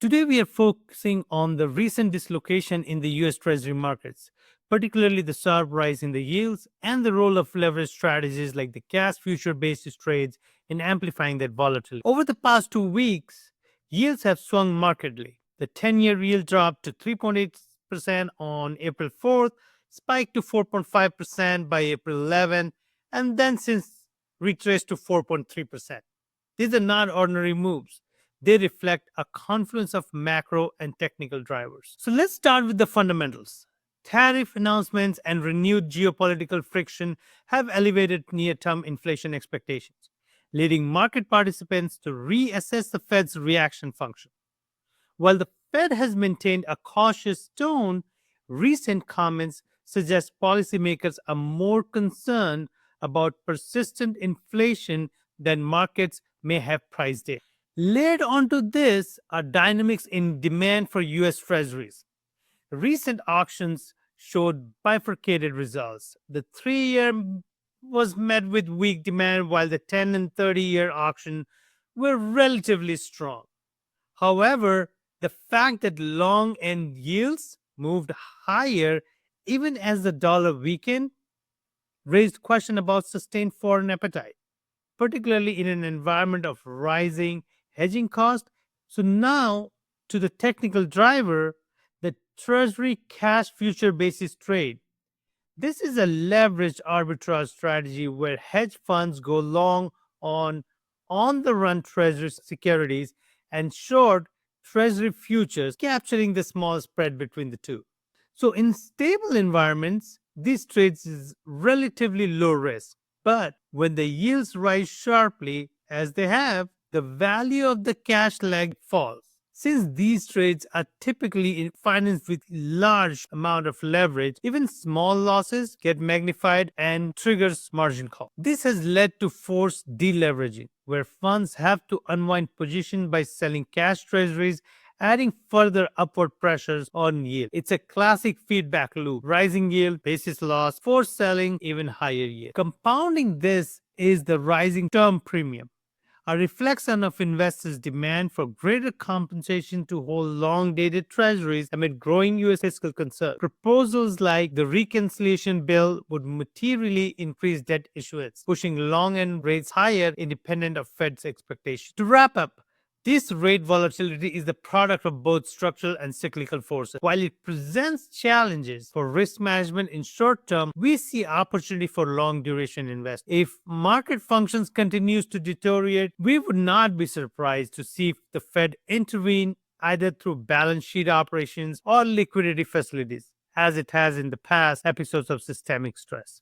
Today, we are focusing on the recent dislocation in the US Treasury markets, particularly the sharp rise in the yields and the role of leverage strategies like the cash future basis trades in amplifying that volatility. Over the past 2 weeks, yields have swung markedly. The 10-year yield dropped to 3.8% on April 4th, spiked to 4.5% by April 11th, and then since retraced to 4.3%. These are not ordinary moves. They reflect a confluence of macro and technical drivers. So let's start with the fundamentals. Tariff announcements and renewed geopolitical friction have elevated near term inflation expectations, leading market participants to reassess the Fed's reaction function. While the Fed has maintained a cautious tone, recent comments suggest policymakers are more concerned about persistent inflation than markets may have priced in. Layered onto this are dynamics in demand for US Treasuries. Recent auctions showed bifurcated results. The 3-year was met with weak demand, while the 10 and 30-year auction were relatively strong. However, the fact that long end yields moved higher even as the dollar weakened raised question about sustained foreign appetite, particularly in an environment of rising hedging costs. So now to the technical driver, the Treasury cash future basis trade. This is a leveraged arbitrage strategy where hedge funds go long on the run Treasury securities and short Treasury futures, capturing the small spread between the two. So in stable environments, these trades is relatively low risk. But when the yields rise sharply, as they have, the value of the cash leg falls. Since these trades are typically financed with large amount of leverage, even small losses get magnified and triggers margin call. This has led to forced deleveraging, where funds have to unwind position by selling cash treasuries, adding further upward pressures on yield. It's a classic feedback loop. Rising yield, basis loss, forced selling, even higher yield. Compounding this is the rising term premium, a reflection of investors' demand for greater compensation to hold long dated treasuries amid growing U.S. fiscal concerns. Proposals like the reconciliation bill would materially increase debt issuance, pushing long end rates higher independent of Fed's expectations. To wrap up, this rate volatility is the product of both structural and cyclical forces. While it presents challenges for risk management in short term, we see opportunity for long duration investment. If market functions continues to deteriorate, we would not be surprised to see the Fed intervene either through balance sheet operations or liquidity facilities, as it has in the past episodes of systemic stress.